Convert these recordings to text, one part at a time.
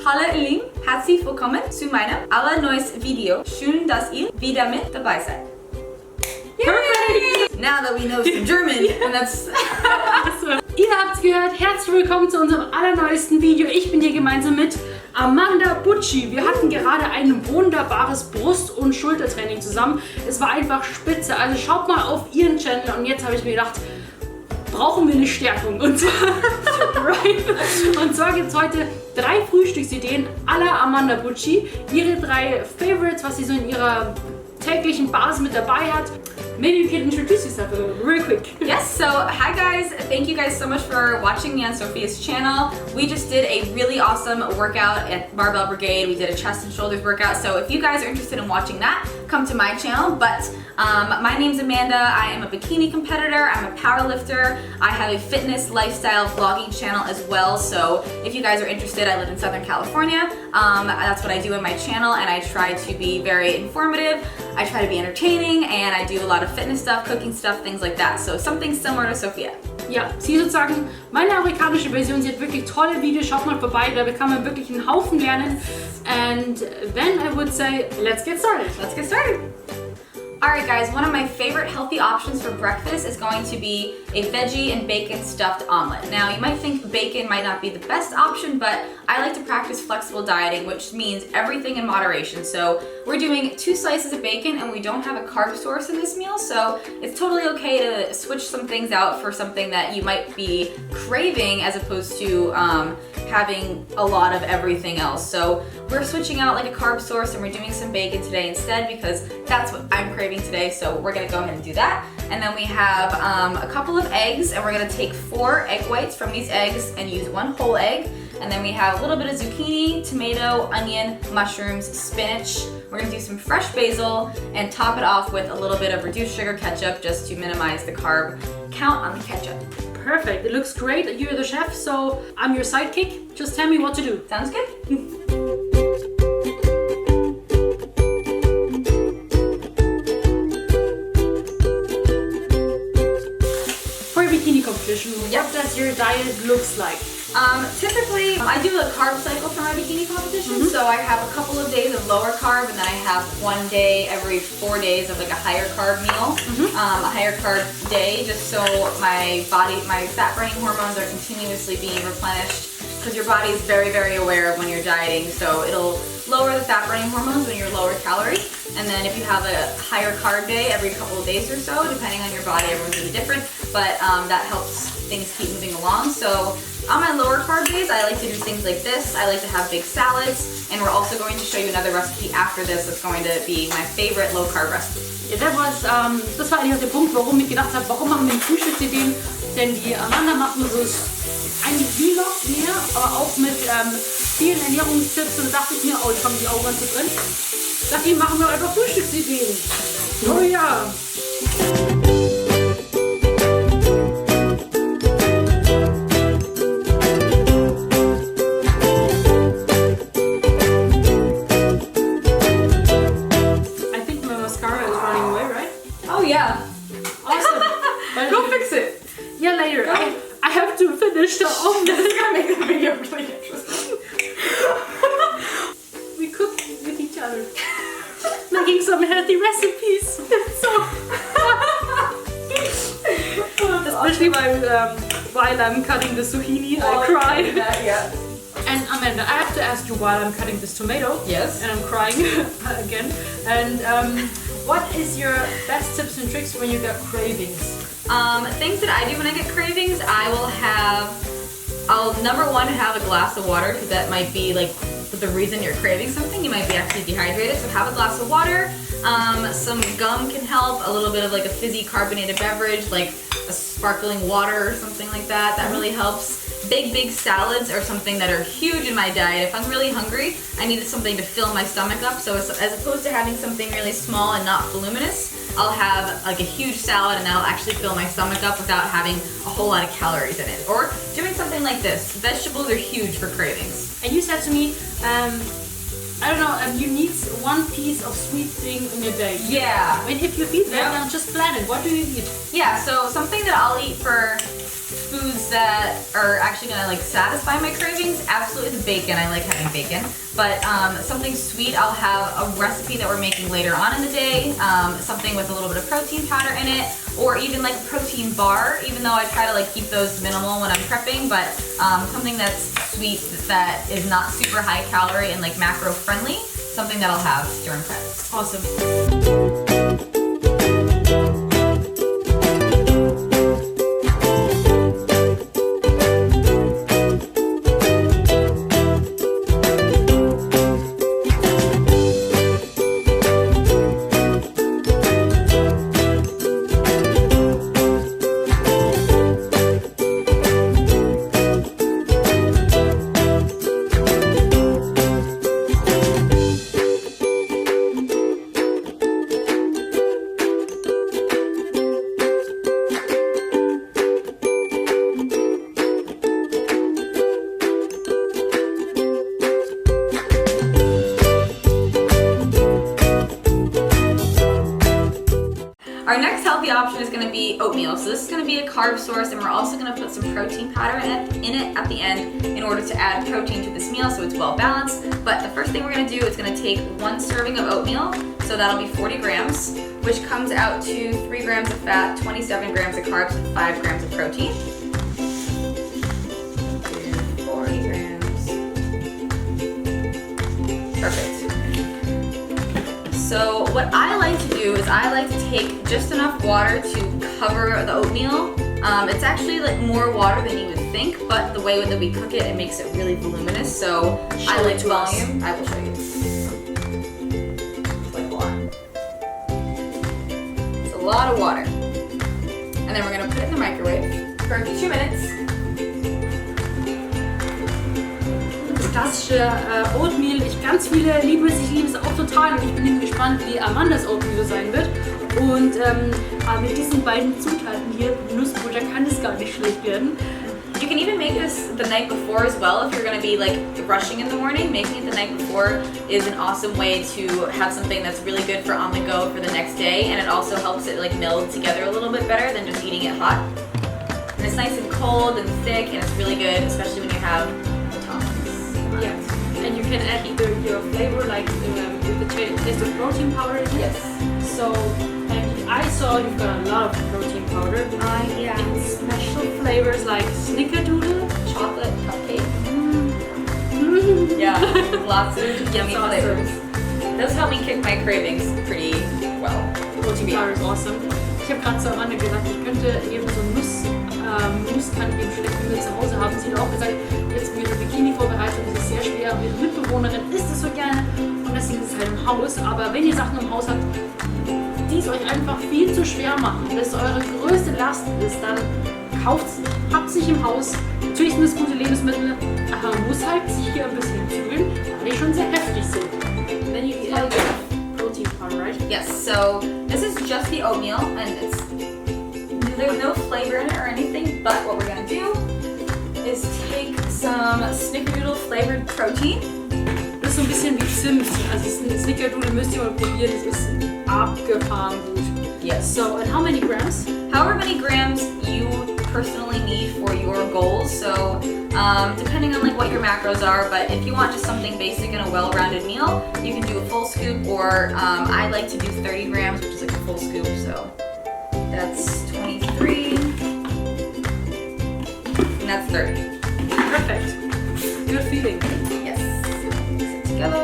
Hallo ihr Lieben, herzlich willkommen zu meinem allerneuesten Video. Schön, dass ihr wieder mit dabei seid. Yay! Now that we know some German, and that's... Ihr habt's gehört, herzlich willkommen zu unserem allerneuesten Video. Ich bin hier gemeinsam mit Amanda Bucci. Wir hatten gerade ein wunderbares Brust- und Schultertraining zusammen. Es war einfach spitze, also schaut mal auf ihren Channel und jetzt habe ich mir gedacht, brauchen wir eine Stärkung. Und zwar gibt es heute 3 Frühstücksideen à la Amanda Bucci. Ihre 3 Favorites, was sie so in ihrer täglichen Basis mit dabei hat. Maybe you can introduce yourself real quick. Yes, so hi guys, thank you guys so much for watching me on Sophia's channel. We just did a really awesome workout at Barbell Brigade. We did a chest and shoulders workout, so if you guys are interested in watching that, come to my channel. But my name's Amanda, I am a bikini competitor, I'm a power lifter, I have a fitness lifestyle vlogging channel as well, so if you guys are interested, I live in Southern California. That's what I do in my channel, and I try to be very informative, I try to be entertaining, and I do a lot of fitness stuff, cooking stuff, things like that. So something similar to Sophia. Ja, sie sozusagen meine amerikanische Version. Sie hat wirklich tolle Videos. Schaut mal vorbei, da kann man wirklich einen Haufen lernen. And then I would say, let's get started. Let's get started. Alright guys, one of my favorite healthy options for breakfast is going to be a veggie and bacon stuffed omelet. Now you might think bacon might not be the best option, but I like to practice flexible dieting, which means everything in moderation. So we're doing 2 slices of bacon and we don't have a carb source in this meal, so it's totally okay to switch some things out for something that you might be craving as opposed to having a lot of everything else. So we're switching out like a carb source and we're doing some bacon today instead because that's what I'm craving today, so we're gonna go ahead and do that. And then we have a couple of eggs, and we're gonna take 4 egg whites from these eggs and use 1 whole egg. And then we have a little bit of zucchini, tomato, onion, mushrooms, spinach. We're gonna do some fresh basil and top it off with a little bit of reduced sugar ketchup just to minimize the carb count on the ketchup. Perfect, it looks great. You're the chef, so I'm your sidekick. Just tell me what to do. Sounds good? Bikini competition, what does your diet looks like? Typically, I do a carb cycle for my bikini competition, so I have a couple of days of lower carb, and then I have 1 day every 4 days of like a higher carb meal, a higher carb day, just so my fat burning hormones are continuously being replenished, because your body is very, very aware of when you're dieting, so it'll lower the fat burning hormones when you're lower calorie. And then if you have a higher carb day every couple of days or so, depending on your body, everyone's really different, but that helps things keep moving along. So on my lower carb days, I like to do things like this. I like to have big salads, and we're also going to show you another recipe after this that's going to be my favorite low carb recipe. Ja, das war eigentlich auch der Punkt, warum ich gedacht habe, warum machen wir Frühstücksideen? Denn die Amanda macht nur so eigentlich Vlogs mehr, aber auch mit vielen Ernährungstipps, und da dachte ich mir, oh, jetzt haben die Augen zu drin. Ich dachte, die machen wir einfach Frühstücksideen. Oh ja. I think my mascara is running away, right? Oh yeah. Awesome. Go fix it. Yeah, later. I have to finish the omelet. This is gonna make the video really interesting. We cook with each other. Making some healthy recipes. So, especially while I'm cutting the zucchini, I cry. Yeah. And Amanda, I have to ask you while I'm cutting this tomato. Yes. And I'm crying again. And what is your best tips and tricks when you get cravings? Things that I do when I get cravings, I'll number 1 have a glass of water, because that might be like the reason you're craving something. You might be actually dehydrated, so have a glass of water. Some gum can help, a little bit of like a fizzy carbonated beverage, like a sparkling water or something like that. That really helps. Big salads are something that are huge in my diet. If I'm really hungry, I needed something to fill my stomach up, so as opposed to having something really small and not voluminous, I'll have like a huge salad and that'll actually fill my stomach up without having a whole lot of calories in it. Or doing something like this. Vegetables are huge for cravings. And you said to me, I don't know, you need 1 piece of sweet thing in a day. Yeah. And if you eat that, then just plan it. What do you eat? Yeah, so something that I'll eat for foods that are actually gonna like satisfy my cravings, absolutely the bacon. I like having bacon. But something sweet, I'll have a recipe that we're making later on in the day, something with a little bit of protein powder in it, or even like a protein bar, even though I try to like keep those minimal when I'm prepping, but something that's sweet that is not super high calorie and like macro friendly, something that I'll have during prep. Awesome. Our next healthy option is going to be oatmeal. So this is going to be a carb source, and we're also going to put some protein powder in it at the end in order to add protein to this meal so it's well balanced. But the first thing we're going to do is going to take 1 serving of oatmeal, so that'll be 40 grams, which comes out to 3 grams of fat, 27 grams of carbs, and 5 grams of protein. 40 grams. Perfect. So what I like to do is I like to take just enough water to cover the oatmeal. It's actually like more water than you would think, but the way that we cook it, it makes it really voluminous. So I like volume. I will show you. It's like a lot. It's a lot of water. And then we're gonna put it in the microwave for 2 minutes. Klassische Oatmeal. Ganz viele lieben es, ich liebe es auch total und ich bin gespannt, wie Amandas Oatmeal sein wird. Und mit diesen beiden Zutaten hier, Nussbutter, kann es gar nicht schlecht werden. You can even make this the night before as well if you're going to be like rushing in the morning. Making it the night before is an awesome way to have something that's really good for on the go for the next day, and it also helps it like meld together a little bit better than just eating it hot. And it's nice and cold and thick, and it's really good, especially when you have Yes, and you can add either your flavor, like with the taste of protein powder in it. Yes. So, and I saw you've got a lot of protein powder. Yeah. And special flavors like snickerdoodle, Chocolate cupcake. Yeah, lots of yummy flavors. Those help me kick my cravings pretty well. Protein powder is awesome. Ich habe gerade zu Amanda gesagt, ich könnte eben so Nuss kann ich eben schlecht, wenn wir zu Hause haben. Sie hat auch gesagt, jetzt mit der Bikini-Vorbereitung ist es sehr schwer. Und ihre Mitbewohnerin isst es so gerne und deswegen ist es halt im Haus. Aber wenn ihr Sachen im Haus habt, die es euch einfach viel zu schwer machen, dass eure größte Last ist, dann kauft es nicht. Habt es nicht im Haus. Natürlich sind es gute Lebensmittel, aber man muss halt sich hier ein bisschen zügeln, weil die schon sehr heftig sind. Then you add protein powder, right? Yes, so this is just the oatmeal, and there's no flavor in it or anything, but what we're gonna do is take some snickerdoodle flavored protein. Das ist so ein bisschen wie Zimt. Also Snickerdoodle müsst ihr mal probieren, das ist abgefahren gut. Yes. So, and how many grams? However many grams you personally need for your goals. So depending on like what your macros are, but if you want just something basic and a well-rounded meal, you can do a full scoop, or I like to do 30 grams, which is like a full scoop. So that's 23, and that's 30. Perfect. Good feeling. Yes. Mix it together.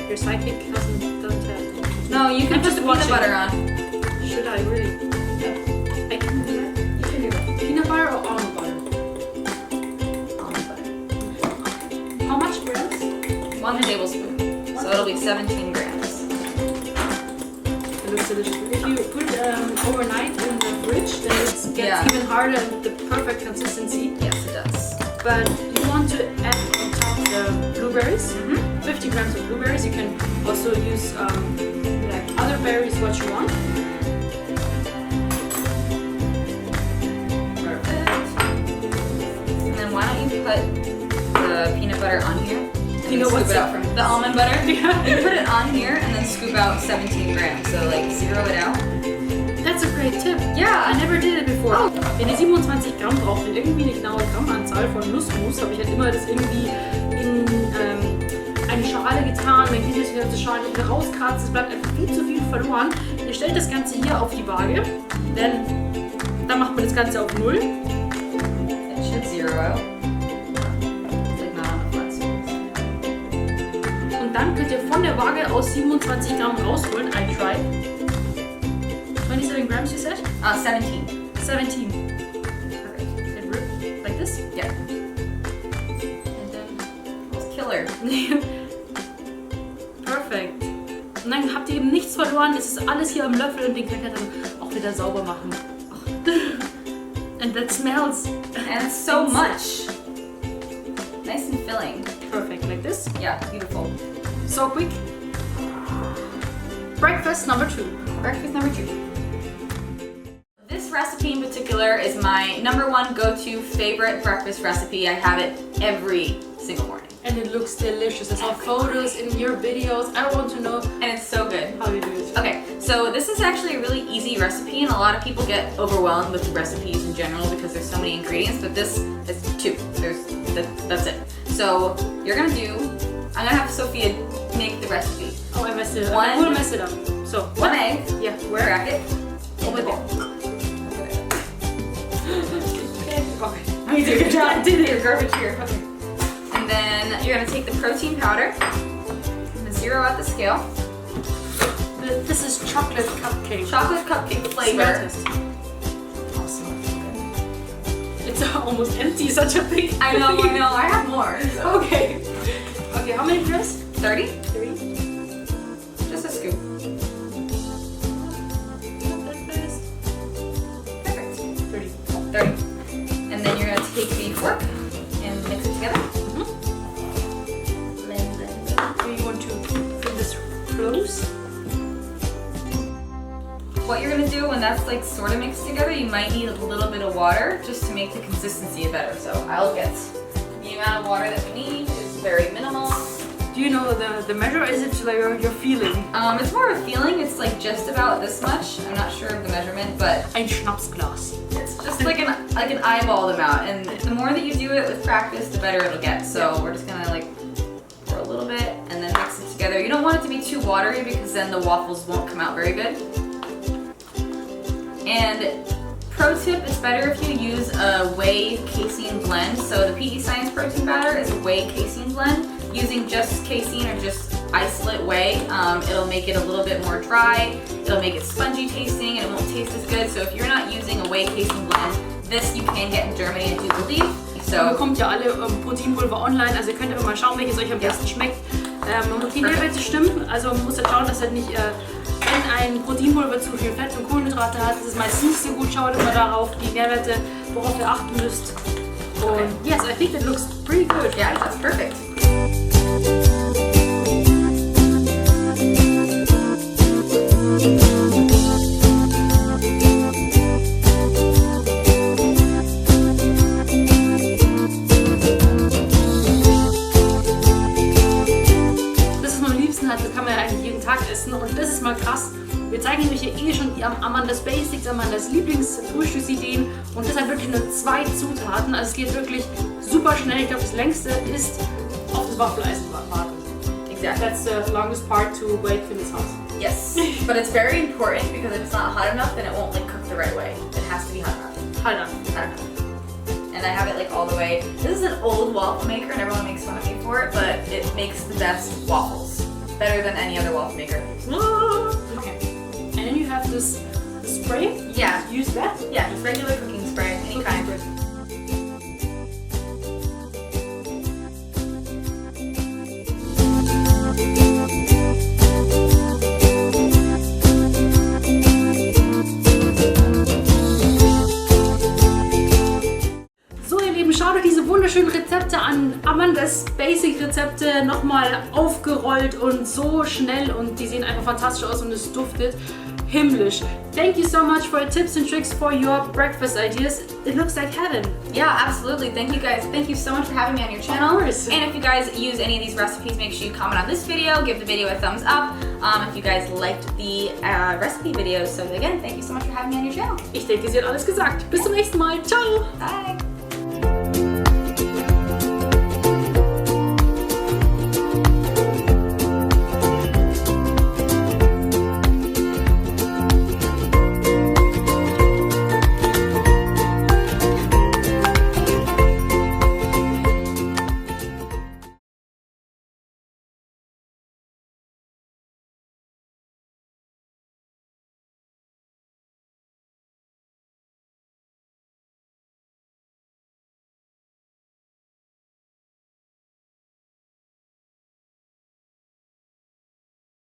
Your psychic doesn't have. No, you can just put the watch peanut it. butter on. Should I really? Yeah. I can do that. You can do that. Peanut butter or almond butter? Almond butter. How much grams? 1 tablespoon. So it'll be 17 grams. It looks delicious. If you put it overnight in the fridge, then it gets even harder and the perfect consistency. Yes, it does. But you want to add on top the blueberries. 50 grams of blueberries. You can also use like other berries, what you want. Perfect. And then why don't you put the peanut butter on here? You know what's scoop it out from the almond butter? Yeah. You put it on here and then scoop out 17 grams. So like zero it out. That's a great tip. Yeah. I never did it before. Oh. Wenn ihr 27 Gramm braucht und irgendwie eine genaue Grammanzahl von Nussmus, habe ich halt immer das irgendwie in eine Schale getan. Dann geht es wieder aus der Schale wieder rauskratzt. Es bleibt einfach viel zu viel verloren. Ihr stellt das Ganze hier auf die Waage, denn dann macht man das Ganze auf 0. It should zero out. Like not on the flat surface. Und dann könnt ihr von der Waage aus 27 Gramm rausholen. I tried. 27 grams, you said? 17. 17. Perfect. It ripped like this? Yeah. And then let's killer. Perfekt. Und dann habt ihr eben nichts verloren. Es ist alles hier am Löffel und den könnt ihr dann auch wieder sauber machen. And that smells. And it's so much. Nice and filling. Perfect, like this. Yeah, beautiful. So quick. Breakfast number 2. Breakfast number 2. This recipe in particular is my #1 go-to favorite breakfast recipe. I have it every single morning. And it looks delicious. I saw photos in your videos. I want to know And it's so good. how you do it. Okay, so this is actually a really easy recipe, and a lot of people get overwhelmed with recipes in general because there's so many ingredients, but this is 2. That's it. So you're gonna I'm gonna have Sophia make the recipe. Oh, I messed it up. One- I will mess it up. So, 1 egg, Yeah. crack it, Over there. Okay. Okay. You did a good job. I did it. Your garbage here. Okay. And then you're gonna take the protein powder, and zero out the scale. This is chocolate cupcake. Chocolate cupcake Smell flavor. test. Awesome. It's almost empty. Such a big. I know. I have more. So. Okay. Okay. How many grams? 30? 3. Just a scoop. Not that fast. Perfect. 30. 30. And then you're gonna take the fork and mix it together. Do you want to fill this close? What you're gonna do when that's like sort of mixed together, you might need a little bit of water just to make the consistency better. So I'll get the amount of water that we need is very minimal. Do you know the measure? Is it like your feeling? It's more of a feeling. It's like just about this much. I'm not sure of the measurement, but Ein Schnapsglas. it's just like an eyeballed amount. And the more that you do it with practice, the better it'll get. So we're just gonna like pour a little bit and then mix it together. You don't want it to be too watery because then the waffles won't come out very good. And pro tip, it's better if you use a whey casein blend. So the PE Science protein powder is a whey casein blend. Using just casein or just isolate whey, it'll make it a little bit more dry. It'll make it spongy tasting and it won't taste as good. So if you're not using a whey casein blend, this you can get in Germany and do believe. Ihr So bekommt ja alle Proteinpulver online, also ihr könnt einfach mal schauen, welches euch am besten schmeckt. Die Nährwerte stimmen, also man muss halt schauen, dass halt nicht, wenn ein Proteinpulver zu viel Fett und Kohlenhydrate hat, das ist meistens nicht so gut. Schaut immer darauf, die Nährwerte, worauf ihr achten müsst. Und yes, I think that looks pretty good. yeah, that's perfect. Das, was man am liebsten hat, das kann man ja eigentlich jeden Tag essen. Und das ist mal krass. Wir zeigen euch hier eh schon die Amandas Basics, Amandas Lieblingsfrühstücksideen. Und das hat wirklich nur 2 Zutaten. Also es geht wirklich super schnell. Ich glaube, das längste ist auf das Waffeleisen warten. Exactly. That's the longest part to wait for this house. Yes, but it's very important because if it's not hot enough, then it won't like cook the right way. It has to be hot enough. Hold on. Hot enough. And I have it like all the way. This is an old waffle maker, and everyone makes fun of me for it, but it makes the best waffles, better than any other waffle maker. Okay. And then you have this spray. Yeah, Use that. yeah, just regular cooking spray, any kind. So ihr Lieben, schaut euch diese wunderschönen Rezepte an. Amandas Basic Rezepte nochmal aufgerollt und so schnell und die sehen einfach fantastisch aus und es duftet. himmlisch. Thank you so much for tips and tricks for your breakfast ideas. It looks like heaven. Yeah, absolutely. Thank you guys. Thank you so much for having me on your channel. Of course. And if you guys use any of these recipes, make sure you comment on this video, give the video a thumbs up if you guys liked the recipe videos. So again, thank you so much for having me on your channel. Ich denke, sie hat alles gesagt. Bis zum nächsten Mal. Ciao. Bye.